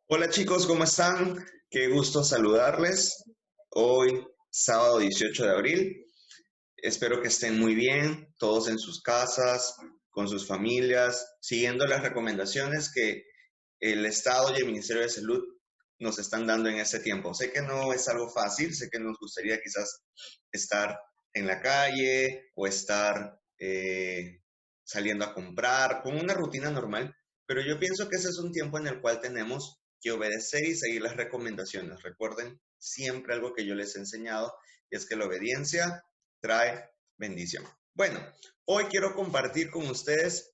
Hola chicos, ¿cómo están? Qué gusto saludarles. Hoy, sábado 18 de abril. Espero que estén muy bien, todos en sus casas, con sus familias, siguiendo las recomendaciones que el Estado y el Ministerio de Salud nos están dando en este tiempo. Sé que no es algo fácil, sé que nos gustaría quizás estar en la calle o estar saliendo a comprar con una rutina normal, pero yo pienso que ese es un tiempo en el cual tenemos que obedecer y seguir las recomendaciones. Recuerden siempre algo que yo les he enseñado, y es que la obediencia trae bendición. Bueno, hoy quiero compartir con ustedes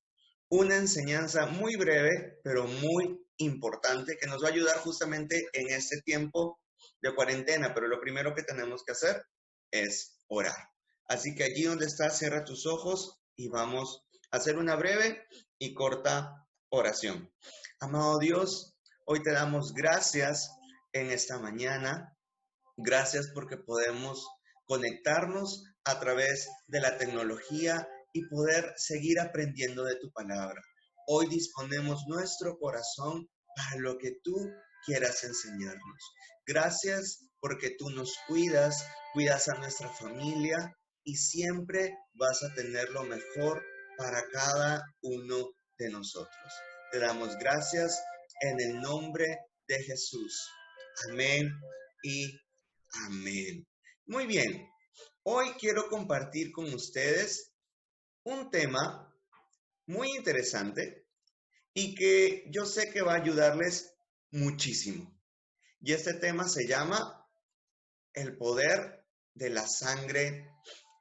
una enseñanza muy breve, pero muy importante, que nos va a ayudar justamente en este tiempo de cuarentena. Pero lo primero que tenemos que hacer es orar. Así que allí donde estás, cierra tus ojos y vamos a hacer una breve y corta oración. Amado Dios, hoy te damos gracias en esta mañana. Gracias porque podemos conectarnos a través de la tecnología y poder seguir aprendiendo de tu palabra. Hoy disponemos nuestro corazón para lo que tú quieras enseñarnos. Gracias porque tú nos cuidas, cuidas a nuestra familia y siempre vas a tener lo mejor para cada uno de nosotros. Te damos gracias en el nombre de Jesús. Amén y amén. Muy bien, hoy quiero compartir con ustedes un tema muy interesante y que yo sé que va a ayudarles muchísimo. Y este tema se llama el poder de la sangre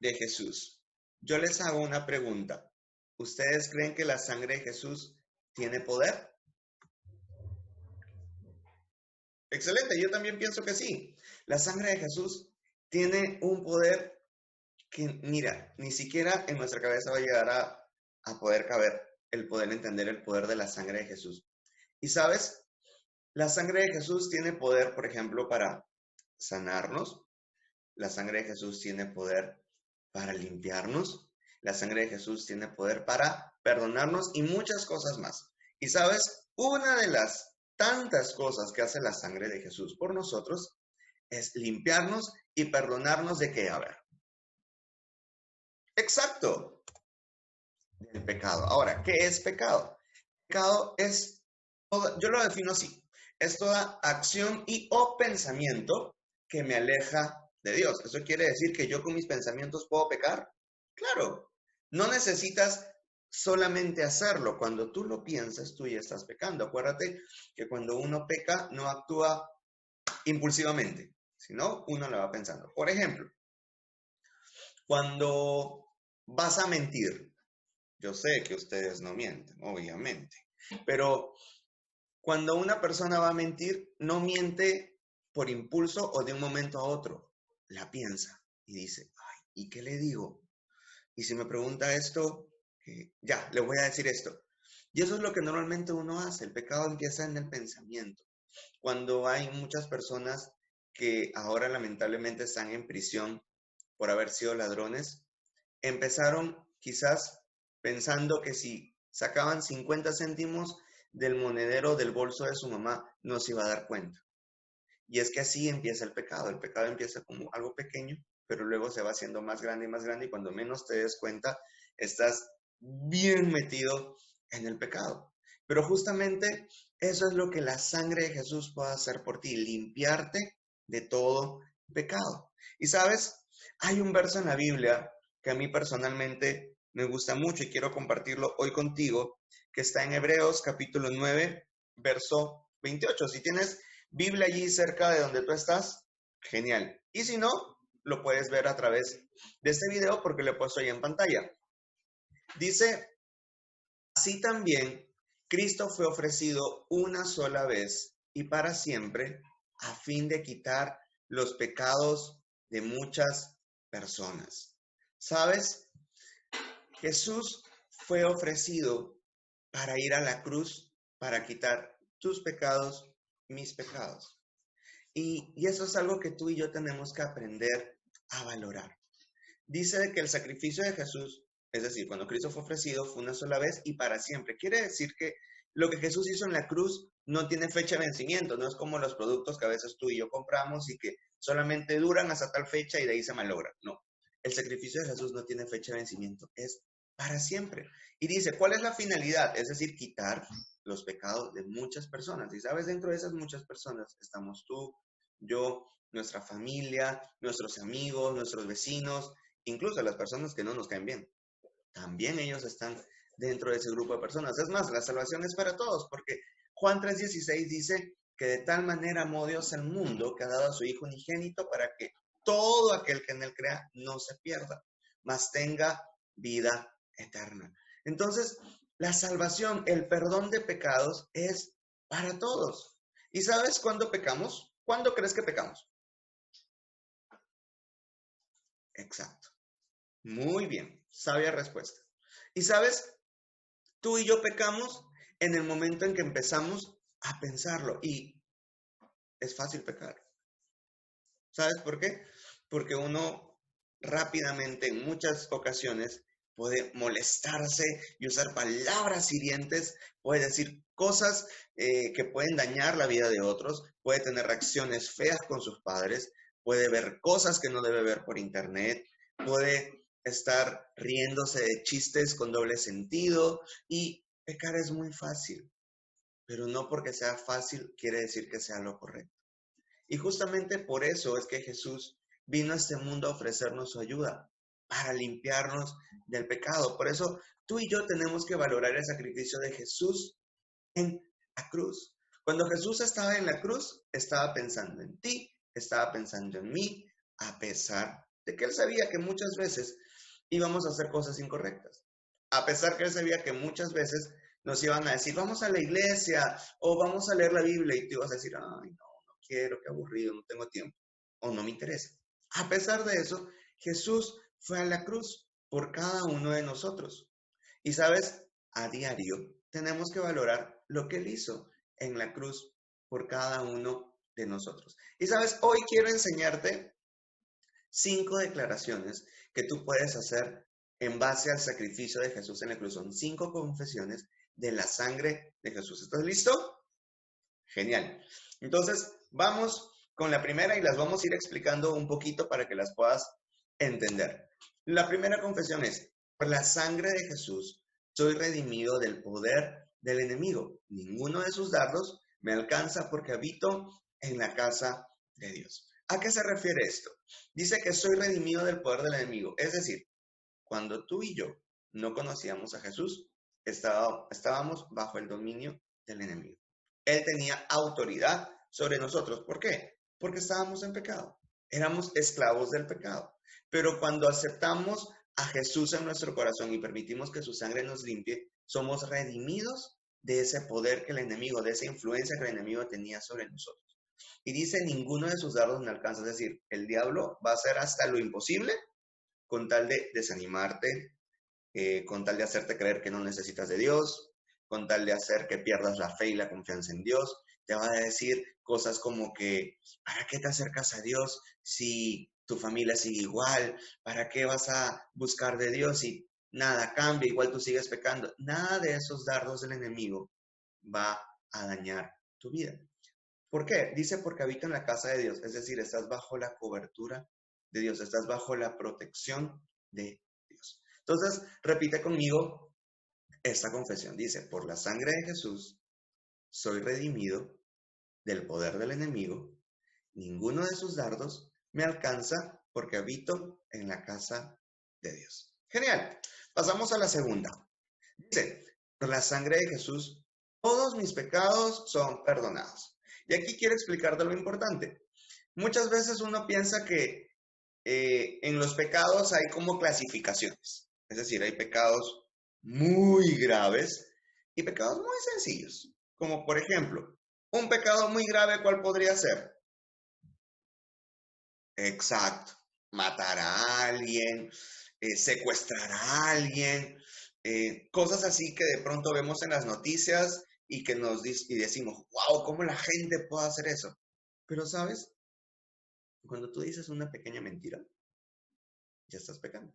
de Jesús. Yo les hago una pregunta. ¿Ustedes creen que la sangre de Jesús tiene poder? Excelente, yo también pienso que sí. La sangre de Jesús tiene un poder que, mira, ni siquiera en nuestra cabeza va a llegar a poder caber el poder entender el poder de la sangre de Jesús. Y sabes, la sangre de Jesús tiene poder, por ejemplo, para sanarnos. La sangre de Jesús tiene poder para limpiarnos. La sangre de Jesús tiene poder para perdonarnos y muchas cosas más. Y sabes, una de las tantas cosas que hace la sangre de Jesús por nosotros es limpiarnos y perdonarnos de qué, a ver. Exacto, del pecado. Ahora, ¿qué es pecado? Pecado es, yo lo defino así, es toda acción y o pensamiento que me aleja de Dios. ¿Eso quiere decir que yo con mis pensamientos puedo pecar? Claro, no necesitas solamente hacerlo. Cuando tú lo piensas, tú ya estás pecando. Acuérdate que cuando uno peca, no actúa impulsivamente, sino uno lo va pensando. Por ejemplo, cuando vas a mentir, yo sé que ustedes no mienten, obviamente, pero cuando una persona va a mentir, no miente por impulso o de un momento a otro, la piensa y dice, ay, ¿y qué le digo? Y si me pregunta esto, ya, le voy a decir esto. Y eso es lo que normalmente uno hace, el pecado empieza en el pensamiento. Cuando hay muchas personas que ahora lamentablemente están en prisión por haber sido ladrones, empezaron quizás pensando que si sacaban 50 céntimos del monedero del bolso de su mamá, no se iba a dar cuenta. Y es que así empieza el pecado. El pecado empieza como algo pequeño, pero luego se va haciendo más grande y cuando menos te des cuenta, estás bien metido en el pecado. Pero justamente eso es lo que la sangre de Jesús puede hacer por ti, limpiarte de todo pecado. Y sabes, hay un verso en la Biblia que a mí personalmente me gusta mucho y quiero compartirlo hoy contigo, que está en Hebreos capítulo 9, verso 28. Si tienes Biblia allí cerca de donde tú estás, genial. Y si no, lo puedes ver a través de este video porque lo he puesto ahí en pantalla. Dice, así también Cristo fue ofrecido una sola vez y para siempre a fin de quitar los pecados de muchas personas. ¿Sabes? Jesús fue ofrecido para ir a la cruz, para quitar tus pecados, mis pecados. Y eso es algo que tú y yo tenemos que aprender a valorar. Dice que el sacrificio de Jesús Es decir, cuando Cristo fue ofrecido fue una sola vez y para siempre. Quiere decir que lo que Jesús hizo en la cruz no tiene fecha de vencimiento, no es como los productos que a veces tú y yo compramos y que solamente duran hasta tal fecha y de ahí se malogran. No, el sacrificio de Jesús no tiene fecha de vencimiento, es para siempre. Y dice, ¿cuál es la finalidad? Es decir, quitar los pecados de muchas personas. Y sabes, dentro de esas muchas personas estamos tú, yo, nuestra familia, nuestros amigos, nuestros vecinos, incluso las personas que no nos caen bien. También ellos están dentro de ese grupo de personas. Es más, la salvación es para todos, porque Juan 3:16 dice que de tal manera amó Dios al mundo que ha dado a su Hijo unigénito para que todo aquel que en él crea no se pierda, mas tenga vida eterna. Entonces, la salvación, el perdón de pecados es para todos. ¿Y sabes cuándo pecamos? ¿Cuándo crees que pecamos? Exacto. Muy bien, sabia respuesta. ¿Y sabes? Tú y yo pecamos en el momento en que empezamos a pensarlo y es fácil pecar. ¿Sabes por qué? Porque uno rápidamente, en muchas ocasiones, puede molestarse y usar palabras hirientes, puede decir cosas que pueden dañar la vida de otros, puede tener reacciones feas con sus padres, puede ver cosas que no debe ver por internet, puede estar riéndose de chistes con doble sentido y pecar es muy fácil, pero no porque sea fácil quiere decir que sea lo correcto. Y justamente por eso es que Jesús vino a este mundo a ofrecernos su ayuda, para limpiarnos del pecado. Por eso tú y yo tenemos que valorar el sacrificio de Jesús en la cruz. Cuando Jesús estaba en la cruz, estaba pensando en ti, estaba pensando en mí, a pesar de que él sabía que muchas veces íbamos a hacer cosas incorrectas. A pesar que él sabía que muchas veces nos iban a decir, vamos a la iglesia o vamos a leer la Biblia y tú ibas a decir, ay, no, no quiero, qué aburrido, no tengo tiempo o no me interesa. A pesar de eso, Jesús fue a la cruz por cada uno de nosotros. Y sabes, a diario tenemos que valorar lo que él hizo en la cruz por cada uno de nosotros. Y sabes, hoy quiero enseñarte 5 declaraciones que tú puedes hacer en base al sacrificio de Jesús en la cruz. Son 5 confesiones de la sangre de Jesús. ¿Estás listo? Genial. Entonces, vamos con la primera y las vamos a ir explicando un poquito para que las puedas entender. La primera confesión es, por la sangre de Jesús, soy redimido del poder del enemigo. Ninguno de sus dardos me alcanza porque habito en la casa de Dios. ¿A qué se refiere esto? Dice que soy redimido del poder del enemigo. Es decir, cuando tú y yo no conocíamos a Jesús, estábamos bajo el dominio del enemigo. Él tenía autoridad sobre nosotros. ¿Por qué? Porque estábamos en pecado. Éramos esclavos del pecado. Pero cuando aceptamos a Jesús en nuestro corazón y permitimos que su sangre nos limpie, somos redimidos de ese poder que el enemigo, de esa influencia que el enemigo tenía sobre nosotros. Y dice, ninguno de sus dardos me alcanza. Es decir, el diablo va a hacer hasta lo imposible con tal de desanimarte, con tal de hacerte creer que no necesitas de Dios, con tal de hacer que pierdas la fe y la confianza en Dios. Te va a decir cosas como que, ¿para qué te acercas a Dios si tu familia sigue igual? ¿Para qué vas a buscar de Dios si nada cambia, igual tú sigues pecando? Nada de esos dardos del enemigo va a dañar tu vida. ¿Por qué? Dice porque habito en la casa de Dios, es decir, estás bajo la cobertura de Dios, estás bajo la protección de Dios. Entonces, repite conmigo esta confesión. Dice, por la sangre de Jesús, soy redimido del poder del enemigo, ninguno de sus dardos me alcanza porque habito en la casa de Dios. Genial. Pasamos a la segunda. Dice, por la sangre de Jesús, todos mis pecados son perdonados. Y aquí quiero explicarte lo importante. Muchas veces uno piensa que en los pecados hay como clasificaciones. Es decir, hay pecados muy graves y pecados muy sencillos. Como por ejemplo, un pecado muy grave, ¿cuál podría ser? Exacto. Matar a alguien, secuestrar a alguien, cosas así que de pronto vemos en las noticias y que y decimos, wow, ¿cómo la gente puede hacer eso? Pero sabes, cuando tú dices una pequeña mentira, ya estás pecando.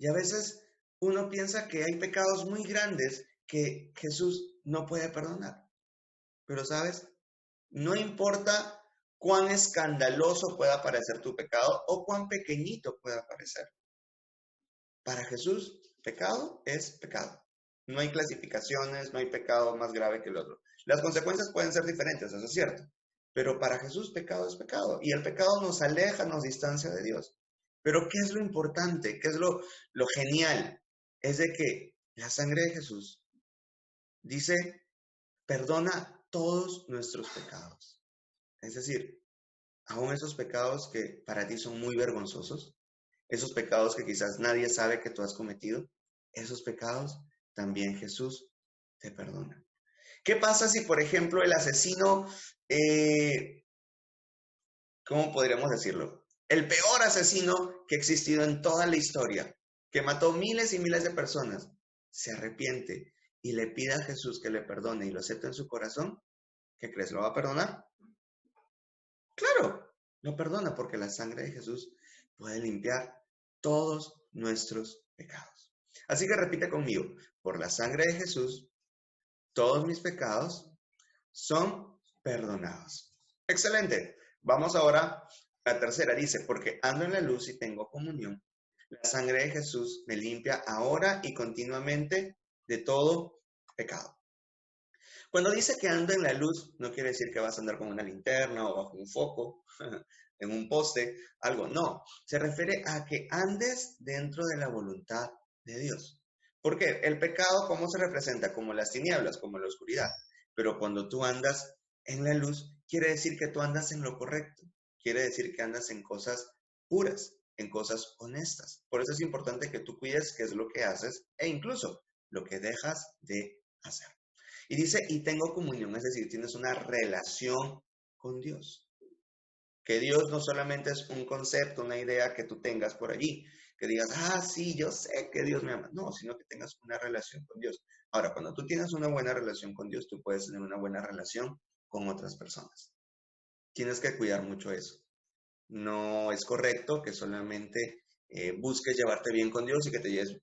Y a veces uno piensa que hay pecados muy grandes que Jesús no puede perdonar. Pero ¿sabes? No importa cuán escandaloso pueda parecer tu pecado o cuán pequeñito pueda parecer. Para Jesús, pecado es pecado. No hay clasificaciones, no hay pecado más grave que el otro. Las consecuencias pueden ser diferentes, eso es cierto. Pero para Jesús, pecado es pecado. Y el pecado nos aleja, nos distancia de Dios. Pero ¿qué es lo importante? ¿Qué es lo genial? Es de que la sangre de Jesús dice, perdona todos nuestros pecados. Es decir, aún esos pecados que para ti son muy vergonzosos, esos pecados que quizás nadie sabe que tú has cometido, esos pecados también Jesús te perdona. ¿Qué pasa si, por ejemplo, el asesino, ¿cómo podríamos decirlo? El peor asesino que ha existido en toda la historia, que mató miles y miles de personas, se arrepiente y le pide a Jesús que le perdone y lo acepte en su corazón? ¿Qué crees? ¿Lo va a perdonar? Claro, lo perdona porque la sangre de Jesús puede limpiar todos nuestros pecados. Así que repite conmigo, por la sangre de Jesús, todos mis pecados son perdonados. Excelente. Vamos ahora a la tercera. Dice, porque ando en la luz y tengo comunión. La sangre de Jesús me limpia ahora y continuamente de todo pecado. Cuando dice que ando en la luz, no quiere decir que vas a andar con una linterna o bajo un foco, en un poste, algo. No, se refiere a que andes dentro de la voluntad de Dios. Porque el pecado, ¿cómo se representa? Como las tinieblas, como la oscuridad. Pero cuando tú andas en la luz, quiere decir que tú andas en lo correcto. Quiere decir que andas en cosas puras, en cosas honestas. Por eso es importante que tú cuides qué es lo que haces e incluso lo que dejas de hacer. Y dice, y tengo comunión, es decir, tienes una relación con Dios. Que Dios no solamente es un concepto, una idea que tú tengas por allí, que digas, ah, sí, yo sé que Dios me ama. No, sino que tengas una relación con Dios. Ahora, cuando tú tienes una buena relación con Dios, tú puedes tener una buena relación con otras personas. Tienes que cuidar mucho eso. No es correcto que solamente busques llevarte bien con Dios y que te lleves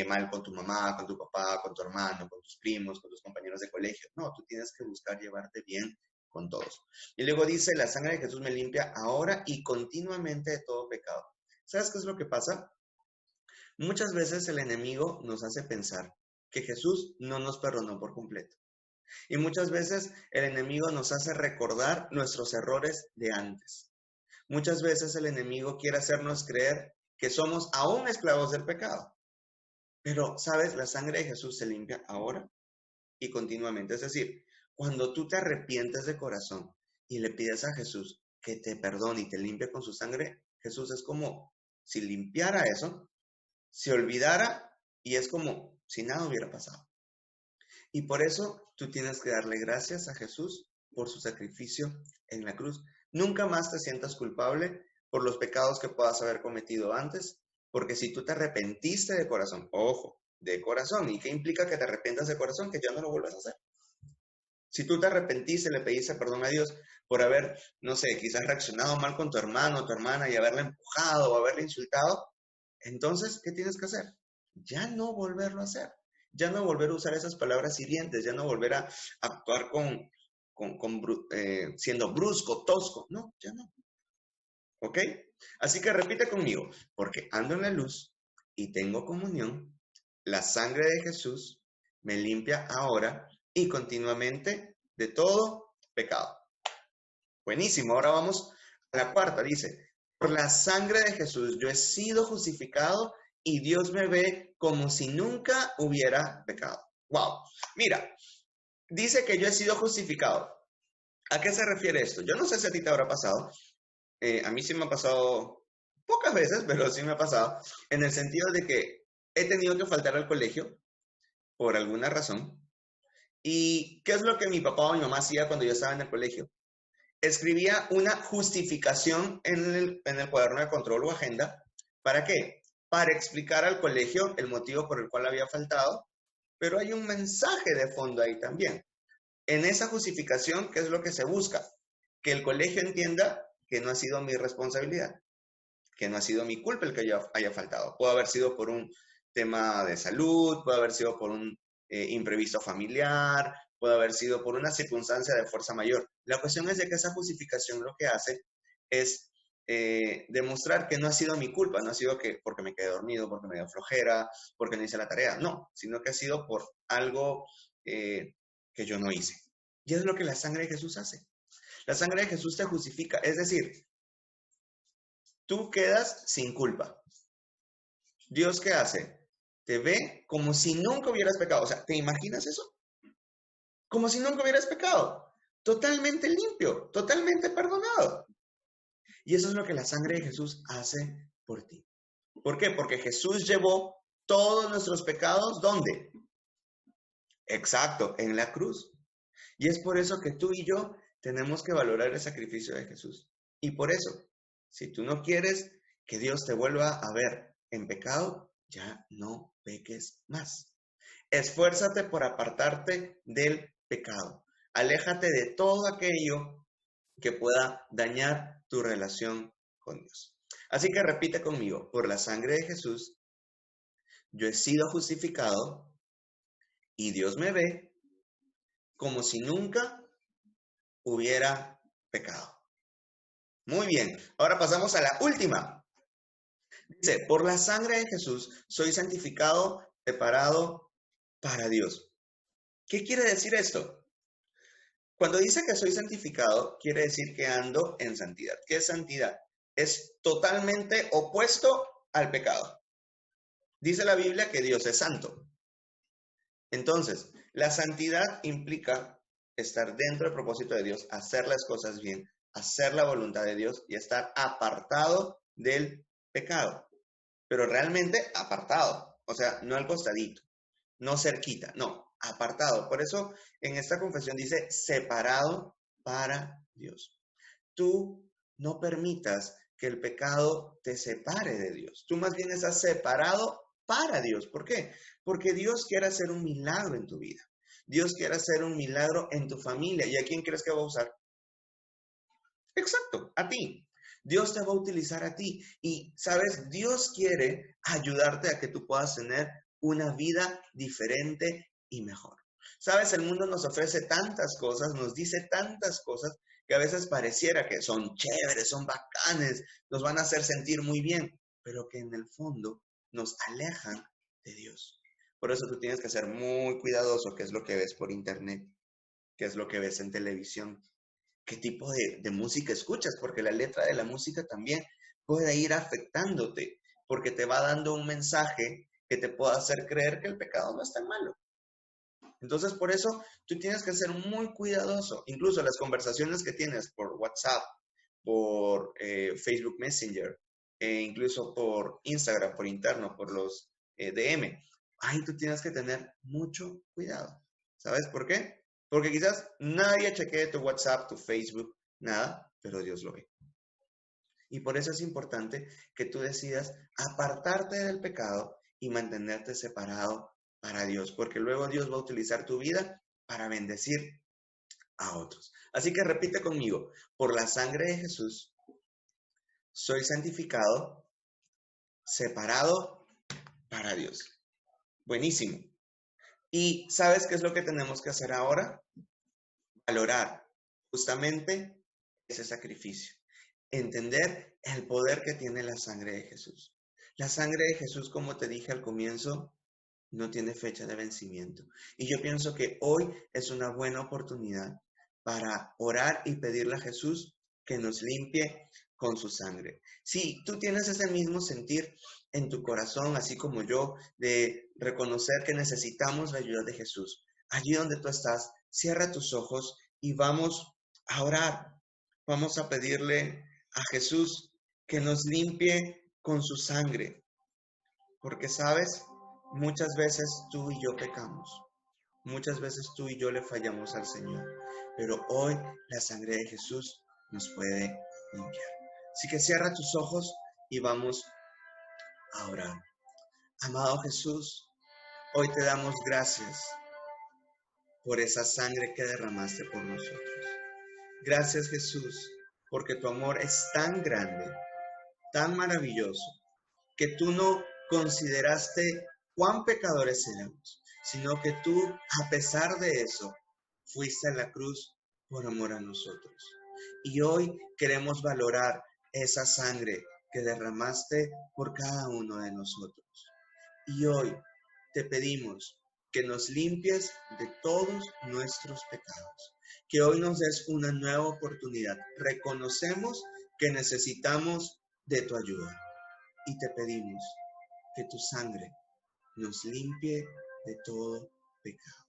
mal con tu mamá, con tu papá, con tu hermano, con tus primos, con tus compañeros de colegio. No, tú tienes que buscar llevarte bien con todos. Y luego dice, la sangre de Jesús me limpia ahora y continuamente de todo pecado. ¿Sabes qué es lo que pasa? Muchas veces el enemigo nos hace pensar que Jesús no nos perdonó por completo. Y muchas veces el enemigo nos hace recordar nuestros errores de antes. Muchas veces el enemigo quiere hacernos creer que somos aún esclavos del pecado. Pero, ¿sabes? La sangre de Jesús se limpia ahora y continuamente. Es decir, cuando tú te arrepientes de corazón y le pides a Jesús que te perdone y te limpie con su sangre, Jesús es como si limpiara eso, se olvidara y es como si nada hubiera pasado. Y por eso tú tienes que darle gracias a Jesús por su sacrificio en la cruz. Nunca más te sientas culpable por los pecados que puedas haber cometido antes, porque si tú te arrepentiste de corazón, ojo, de corazón, ¿y qué implica que te arrepientas de corazón? Que ya no lo vuelvas a hacer. Si tú te arrepentiste, le pediste perdón a Dios por haber, no sé, quizás reaccionado mal con tu hermano o tu hermana y haberla empujado o haberla insultado, entonces, ¿qué tienes que hacer? Ya no volverlo a hacer. Ya no volver a usar esas palabras hirientes, ya no volver a actuar siendo brusco, tosco. No, ya no. ¿Ok? Así que repite conmigo, porque ando en la luz y tengo comunión, la sangre de Jesús me limpia ahora y continuamente de todo pecado. Buenísimo, ahora vamos a la cuarta, dice, por la sangre de Jesús yo he sido justificado y Dios me ve como si nunca hubiera pecado. Wow, mira, dice que yo he sido justificado. ¿A qué se refiere esto? Yo no sé si a ti te habrá pasado, a mí sí me ha pasado pocas veces, pero sí me ha pasado, en el sentido de que he tenido que faltar al colegio por alguna razón. ¿Y qué es lo que mi papá o mi mamá hacía cuando yo estaba en el colegio? Escribía una justificación en el cuaderno de control o agenda. ¿Para qué? Para explicar al colegio el motivo por el cual había faltado, pero hay un mensaje de fondo ahí también. En esa justificación, ¿qué es lo que se busca? Que el colegio entienda que no ha sido mi responsabilidad, que no ha sido mi culpa el que yo haya faltado. Puede haber sido por un tema de salud, puede haber sido por un imprevisto familiar, puede haber sido por una circunstancia de fuerza mayor. La cuestión es de que esa justificación lo que hace es demostrar que no ha sido mi culpa, no ha sido que porque me quedé dormido, porque me dio flojera, porque no hice la tarea, no, sino que ha sido por algo que yo no hice. Y es lo que la sangre de Jesús hace. La sangre de Jesús te justifica, es decir, tú quedas sin culpa. ¿Dios qué hace? Te ve como si nunca hubieras pecado. O sea, ¿te imaginas eso? Como si nunca hubieras pecado. Totalmente limpio, totalmente perdonado. Y eso es lo que la sangre de Jesús hace por ti. ¿Por qué? Porque Jesús llevó todos nuestros pecados, ¿dónde? Exacto, en la cruz. Y es por eso que tú y yo tenemos que valorar el sacrificio de Jesús. Y por eso, si tú no quieres que Dios te vuelva a ver en pecado, ya no peques más. Esfuérzate por apartarte del pecado. Aléjate de todo aquello que pueda dañar tu relación con Dios. Así que repite conmigo, por la sangre de Jesús, yo he sido justificado y Dios me ve como si nunca hubiera pecado. Muy bien, ahora pasamos a la última. Dice, por la sangre de Jesús soy santificado, separado para Dios. ¿Qué quiere decir esto? Cuando dice que soy santificado, quiere decir que ando en santidad. ¿Qué es santidad? Es totalmente opuesto al pecado. Dice la Biblia que Dios es santo. Entonces, la santidad implica estar dentro del propósito de Dios, hacer las cosas bien, hacer la voluntad de Dios y estar apartado del pecado. Pero realmente apartado, o sea, no al costadito, no cerquita, no, apartado. Por eso en esta confesión dice separado para Dios. Tú no permitas que el pecado te separe de Dios. Tú más bien estás separado para Dios. ¿Por qué? Porque Dios quiere hacer un milagro en tu vida. Dios quiere hacer un milagro en tu familia. ¿Y a quién crees que va a usar? Exacto, a ti. Dios te va a utilizar a ti. Y, ¿sabes? Dios quiere ayudarte a que tú puedas tener una vida diferente y mejor. ¿Sabes? El mundo nos ofrece tantas cosas, nos dice tantas cosas que a veces pareciera que son chéveres, son bacanes, nos van a hacer sentir muy bien, pero que en el fondo nos alejan de Dios. Por eso tú tienes que ser muy cuidadoso qué es lo que ves por internet, qué es lo que ves en televisión, qué tipo de música escuchas, porque la letra de la música también puede ir afectándote, porque te va dando un mensaje que te pueda hacer creer que el pecado no es tan malo. Entonces, por eso tú tienes que ser muy cuidadoso. Incluso las conversaciones que tienes por WhatsApp, por Facebook Messenger, incluso por Instagram, por interno, por los DM. Ahí tú tienes que tener mucho cuidado. ¿Sabes por qué? Porque quizás nadie chequee tu WhatsApp, tu Facebook, nada, pero Dios lo ve. Y por eso es importante que tú decidas apartarte del pecado y mantenerte separado para Dios, porque luego Dios va a utilizar tu vida para bendecir a otros. Así que repite conmigo, por la sangre de Jesús, soy santificado, separado para Dios. Buenísimo. ¿Y sabes qué es lo que tenemos que hacer ahora? Valorar justamente ese sacrificio. Entender el poder que tiene la sangre de Jesús. La sangre de Jesús, como te dije al comienzo, no tiene fecha de vencimiento. Y yo pienso que hoy es una buena oportunidad para orar y pedirle a Jesús que nos limpie con su sangre. Si tú tienes ese mismo sentir en tu corazón, así como yo, de reconocer que necesitamos la ayuda de Jesús, allí donde tú estás, cierra tus ojos y vamos a orar. Vamos a pedirle a Jesús que nos limpie con su sangre. Porque, ¿sabes? Muchas veces tú y yo pecamos. Muchas veces tú y yo le fallamos al Señor. Pero hoy la sangre de Jesús nos puede limpiar. Así que cierra tus ojos y vamos a orar. Amado Jesús, hoy te damos gracias por esa sangre que derramaste por nosotros. Gracias, Jesús, porque tu amor es tan grande tan maravilloso que tú no consideraste cuán pecadores éramos, sino que tú, a pesar de eso, fuiste a la cruz por amor a nosotros. Y hoy queremos valorar esa sangre que derramaste por cada uno de nosotros. Y hoy te pedimos que nos limpies de todos nuestros pecados, que hoy nos des una nueva oportunidad. Reconocemos que necesitamos de tu ayuda y te pedimos que tu sangre nos limpie de todo pecado.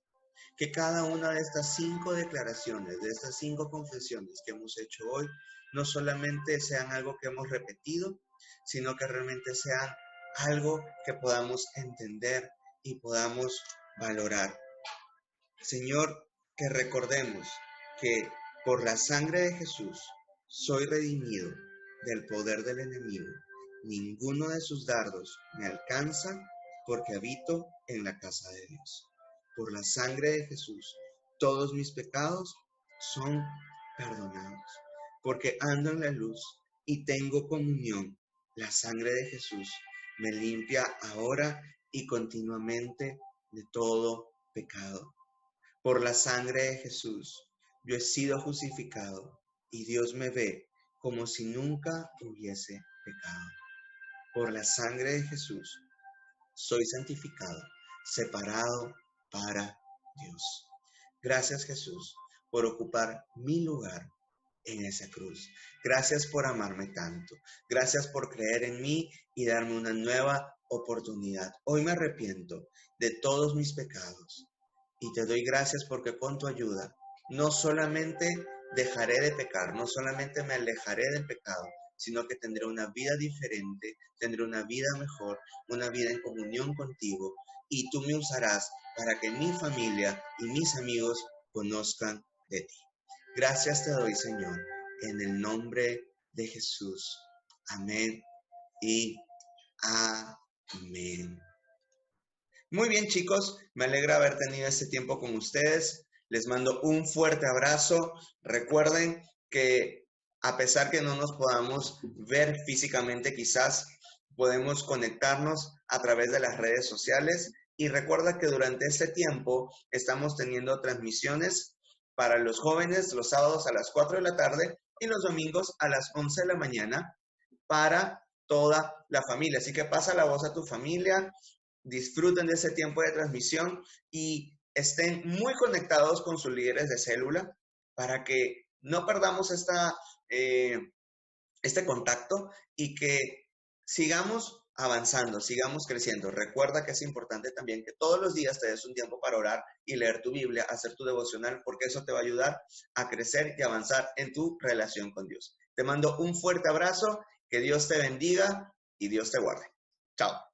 Que cada una de estas 5 declaraciones, de estas 5 confesiones que hemos hecho hoy, no solamente sean algo que hemos repetido, sino que realmente sean algo que podamos entender y podamos valorar. Señor, que recordemos que por la sangre de Jesús soy redimido del poder del enemigo. Ninguno de sus dardos me alcanza porque habito en la casa de Dios. Por la sangre de Jesús, todos mis pecados son perdonados, porque ando en la luz y tengo comunión. La sangre de Jesús me limpia ahora y continuamente de todo pecado. Por la sangre de Jesús, yo he sido justificado y Dios me ve como si nunca hubiese pecado. Por la sangre de Jesús, soy santificado, separado para Dios. Gracias, Jesús, por ocupar mi lugar en esa cruz. Gracias por amarme tanto. Gracias por creer en mí y darme una nueva oportunidad. Hoy me arrepiento de todos mis pecados y te doy gracias porque con tu ayuda no solamente dejaré de pecar, no solamente me alejaré del pecado, sino que tendré una vida diferente, tendré una vida mejor, una vida en comunión contigo, y tú me usarás para que mi familia y mis amigos conozcan de ti. Gracias te doy, Señor, en el nombre de Jesús. Amén y amén. Muy bien, chicos, me alegra haber tenido este tiempo con ustedes. Les mando un fuerte abrazo. Recuerden que a pesar que no nos podamos ver físicamente, quizás podemos conectarnos a través de las redes sociales. Y recuerda que durante este tiempo estamos teniendo transmisiones para los jóvenes los sábados a las 4 de la tarde y los domingos a las 11 de la mañana para toda la familia. Así que pasa la voz a tu familia, disfruten de ese tiempo de transmisión y estén muy conectados con sus líderes de célula para que no perdamos este contacto y que sigamos avanzando, sigamos creciendo. Recuerda que es importante también que todos los días te des un tiempo para orar y leer tu Biblia, hacer tu devocional, porque eso te va a ayudar a crecer y avanzar en tu relación con Dios. Te mando un fuerte abrazo, que Dios te bendiga y Dios te guarde. Chao.